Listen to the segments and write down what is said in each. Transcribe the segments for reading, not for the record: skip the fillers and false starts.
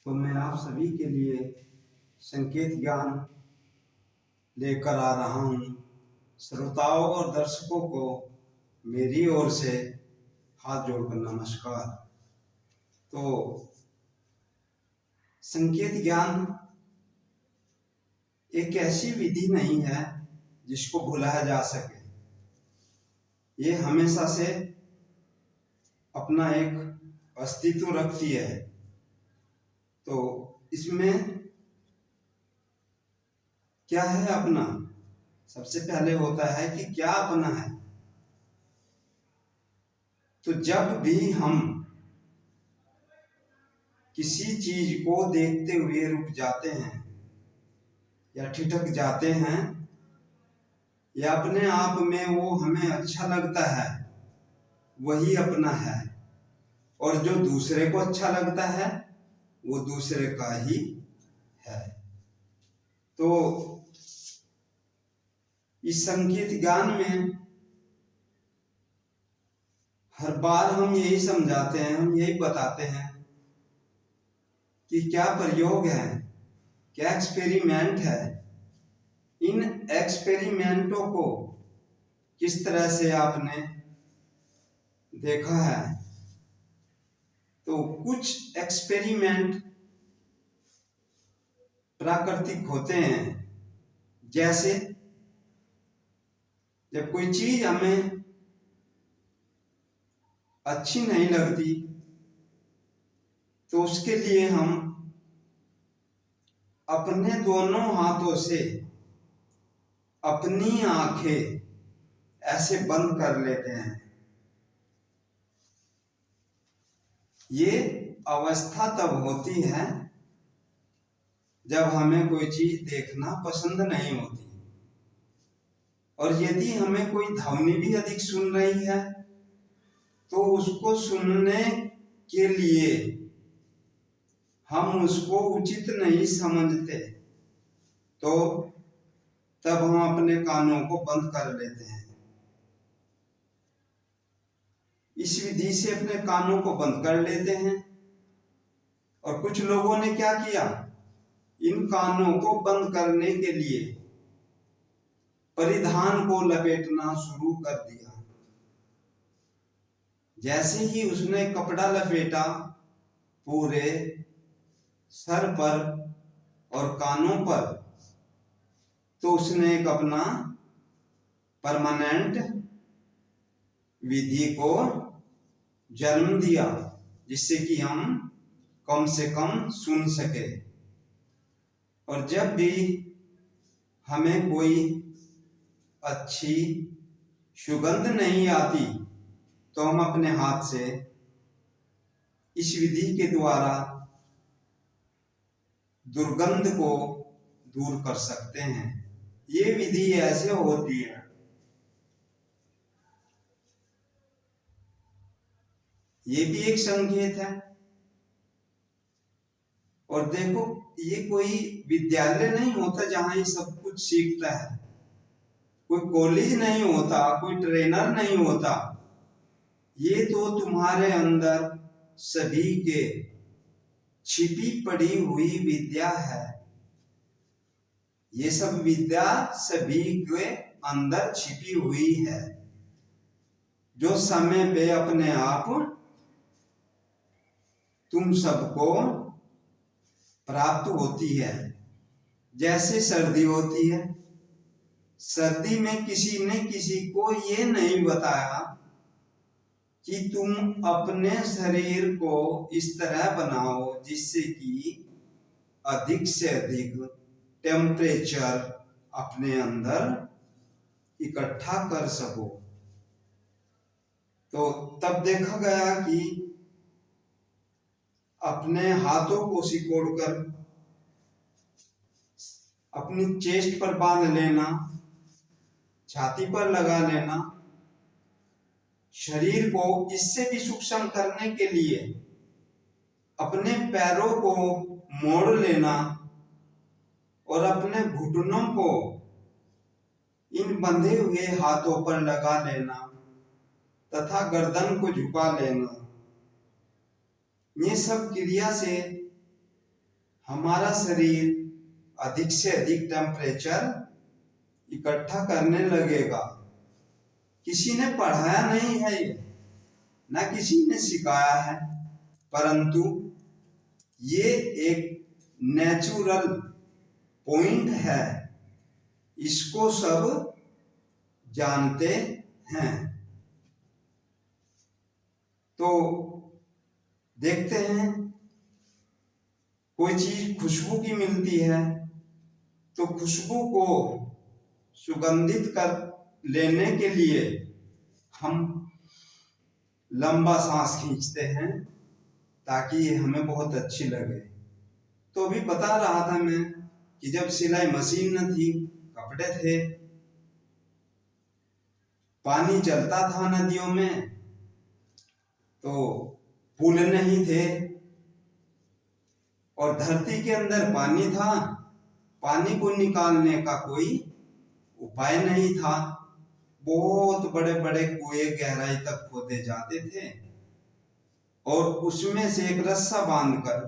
तो मैं आप सभी के लिए संकेत ज्ञान लेकर आ रहा हूँ। श्रोताओं और दर्शकों को मेरी ओर से हाथ जोड़कर नमस्कार। तो संकेत ज्ञान एक ऐसी विधि नहीं है जिसको भुलाया जा सके। ये हमेशा से अपना एक अस्तित्व रखती है। तो इसमें क्या है अपना? सबसे पहले होता है कि क्या अपना है। तो जब भी हम किसी चीज को देखते हुए रुक जाते हैं या ठिठक जाते हैं या अपने आप में वो हमें अच्छा लगता है, वही अपना है। और जो दूसरे को अच्छा लगता है वो दूसरे का ही है। तो इस संकेत ज्ञान में हर बार हम यही समझाते हैं, हम यही बताते हैं कि क्या प्रयोग है, क्या एक्सपेरिमेंट है। इन एक्सपेरिमेंटों को किस तरह से आपने देखा है। तो कुछ एक्सपेरिमेंट प्राकृतिक होते हैं। जैसे जब कोई चीज हमें अच्छी नहीं लगती तो उसके लिए हम अपने दोनों हाथों से अपनी आंखें ऐसे बंद कर लेते हैं। ये अवस्था तब होती है जब हमें कोई चीज देखना पसंद नहीं होती। और यदि हमें कोई ध्वनि भी अधिक सुन रही है तो उसको सुनने के लिए हम उसको उचित नहीं समझते, तो तब हम अपने कानों को बंद कर लेते हैं। इस विधि से अपने कानों को बंद कर लेते हैं। और कुछ लोगों ने क्या किया, इन कानों को बंद करने के लिए परिधान को लपेटना शुरू कर दिया। जैसे ही उसने कपड़ा लपेटा पूरे सर पर और कानों पर, तो उसने एक अपना परमानेंट विधि को जन्म दिया, जिससे कि हम कम से कम सुन सके। और जब भी हमें कोई अच्छी सुगंध नहीं आती तो हम अपने हाथ से इस विधि के द्वारा दुर्गंध को दूर कर सकते हैं। ये विधि ऐसे होती है। ये भी एक संकेत है। और देखो, ये कोई विद्यालय नहीं होता जहां ये सब कुछ सीखता है, कोई कॉलेज नहीं होता, कोई ट्रेनर नहीं होता। ये तो तुम्हारे अंदर सभी के छिपी पड़ी हुई विद्या है। ये सब विद्या सभी के अंदर छिपी हुई है, जो समय पे अपने आप तुम सबको प्राप्त होती है। जैसे सर्दी होती है, सर्दी में किसी ने किसी को ये नहीं बताया कि तुम अपने शरीर को इस तरह बनाओ जिससे कि अधिक से अधिक टेम्परेचर अपने अंदर इकट्ठा कर सको। तो तब देखा गया कि अपने हाथों को सिकोड़कर अपनी चेस्ट पर बांध लेना, छाती पर लगा लेना, शरीर को इससे भी सूक्ष्म करने के लिए अपने पैरों को मोड़ लेना और अपने घुटनों को इन बंधे हुए हाथों पर लगा लेना तथा गर्दन को झुका लेना। ये सब क्रिया से हमारा शरीर अधिक से अधिक टेम्परेचर इकट्ठा करने लगेगा। किसी ने पढ़ाया नहीं है ये, ना किसी ने सिखाया है, परंतु ये एक नेचुरल पॉइंट है, इसको सब जानते हैं। तो देखते हैं, कोई चीज खुशबू की मिलती है तो खुशबू को सुगंधित कर लेने के लिए हम लंबा सांस खींचते हैं ताकि ये हमें बहुत अच्छी लगे। तो अभी बता रहा था मैं कि जब सिलाई मशीन न थी, कपड़े थे, पानी चलता था नदियों में, तो पुल नहीं थे और धरती के अंदर पानी था, पानी को निकालने का कोई उपाय नहीं था। बहुत बड़े बड़े कुएं गहराई तक खोदे जाते थे और उसमें से एक रस्सा बांधकर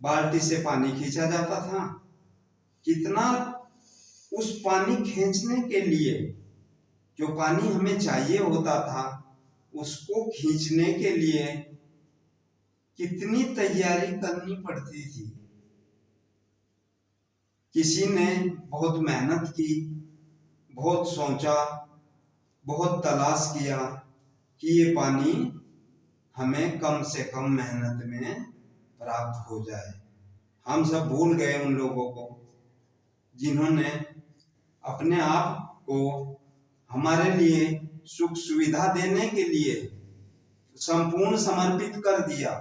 बाल्टी से पानी खींचा जाता था। कितना उस पानी खींचने के लिए, जो पानी हमें चाहिए होता था, उसको खींचने के लिए कितनी तैयारी करनी पड़ती थी। किसी ने बहुत मेहनत की, बहुत सोचा, बहुत तलाश किया कि ये पानी हमें कम से कम मेहनत में प्राप्त हो जाए। हम सब भूल गए उन लोगों को जिन्होंने अपने आप को हमारे लिए सुख सुविधा देने के लिए संपूर्ण समर्पित कर दिया।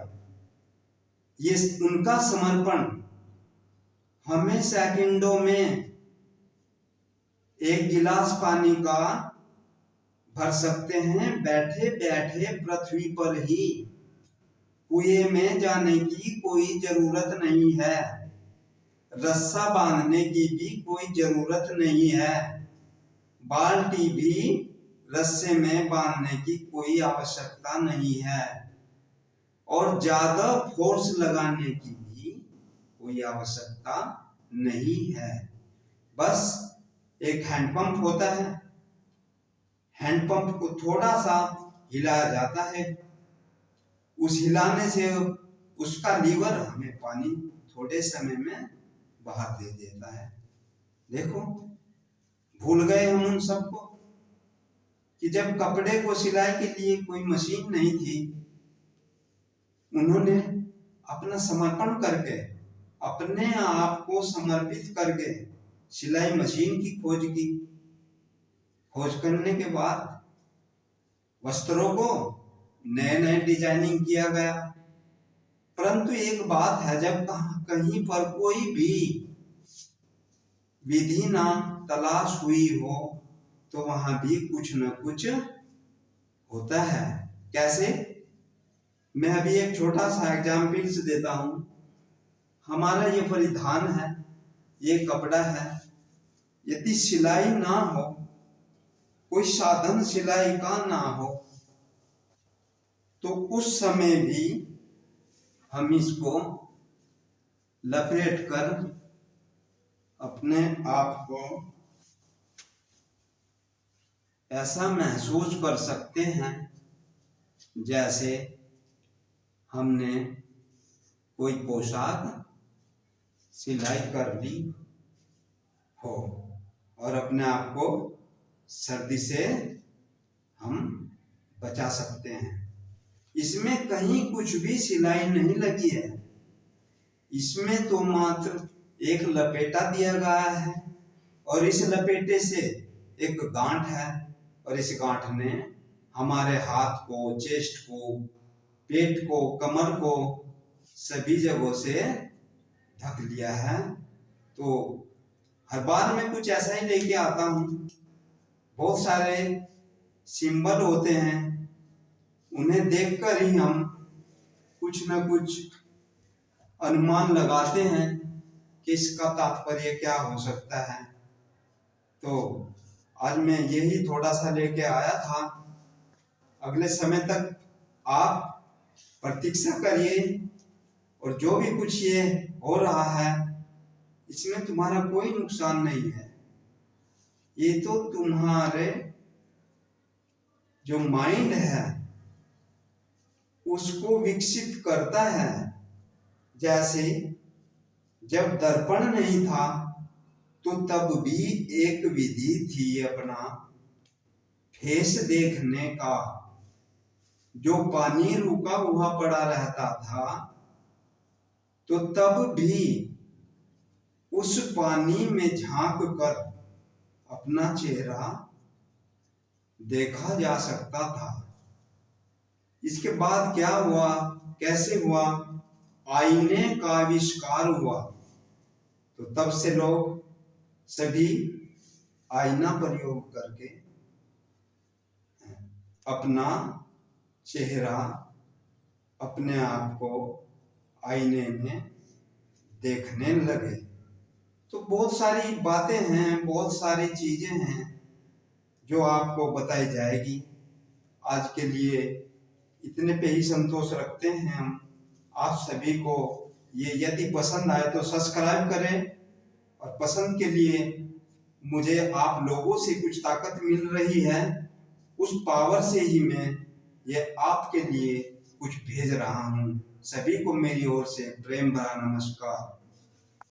ये उनका समर्पण हमें सेकंडों में एक गिलास पानी का भर सकते हैं बैठे बैठे पृथ्वी पर ही। कुएं में जाने की कोई जरूरत नहीं है, रस्सा बांधने की भी कोई जरूरत नहीं है, बाल्टी भी रस्से में बांधने की कोई आवश्यकता नहीं है और ज्यादा फोर्स लगाने की भी कोई आवश्यकता नहीं है। बस एक हैंडपंप होता है, हैंडपंप को थोड़ा सा हिलाया जाता है, उस हिलाने से उसका लीवर हमें पानी थोड़े समय में बाहर दे देता है। देखो, भूल गए हम उन सबको कि जब कपड़े को सिलाई के लिए कोई मशीन नहीं थी, उन्होंने अपना समर्पण करके, अपने आप को समर्पित करके सिलाई मशीन की खोज की। खोज करने के बाद वस्त्रों को नए नए डिजाइनिंग किया गया। परंतु एक बात है, जब कहीं पर कोई भी विधि ना तलाश हुई हो तो वहां भी कुछ न कुछ होता है। कैसे? मैं अभी एक छोटा सा एग्जाम्पल देता हूं। हमारा ये परिधान है, ये कपड़ा है, यदि सिलाई ना हो, कोई साधन सिलाई का ना हो, तो उस समय भी हम इसको लपेट कर अपने आप को ऐसा महसूस कर सकते हैं जैसे हमने कोई पोशाक सिलाई कर ली हो और अपने आप को सर्दी से हम बचा सकते हैं। इसमें कहीं कुछ भी सिलाई नहीं लगी है, इसमें तो मात्र एक लपेटा दिया गया है और इस लपेटे से एक गांठ है और इस गांठ ने हमारे हाथ को, चेस्ट को, पेट को, कमर को सभी जगहों से ढक लिया है। तो हर बार मैं कुछ ऐसा ही लेके आता हूँ। बहुत सारे सिंबल होते हैं, उन्हें देखकर ही हम कुछ न कुछ अनुमान लगाते हैं कि इसका तात्पर्य क्या हो सकता है। तो आज मैं यही थोड़ा सा लेके आया था। अगले समय तक आप प्रतीक्षा करिए और जो भी कुछ ये हो रहा है इसमें तुम्हारा कोई नुकसान नहीं है। ये तो तुम्हारे जो माइंड है उसको विकसित करता है। जैसे जब दर्पण नहीं था तो तब भी एक विधि थी अपना फेस देखने का। जो पानी रुका हुआ पड़ा रहता था तो तब भी उस पानी में झांक कर अपना चेहरा देखा जा सकता था। इसके बाद क्या हुआ, कैसे हुआ? आईने का आविष्कार हुआ। तो तब से लोग सभी आईना प्रयोग करके अपना चेहरा, अपने आप को आईने में देखने लगे। तो बहुत सारी बातें हैं, बहुत सारी चीजें हैं जो आपको बताई जाएगी। आज के लिए इतने पे ही संतोष रखते हैं हम। आप सभी को ये यदि पसंद आए तो सब्सक्राइब करें, और पसंद के लिए मुझे आप लोगों से कुछ ताकत मिल रही है, उस पावर से ही मैं ये आपके लिए कुछ भेज रहा हूँ। सभी को मेरी ओर से प्रेम भरा नमस्कार।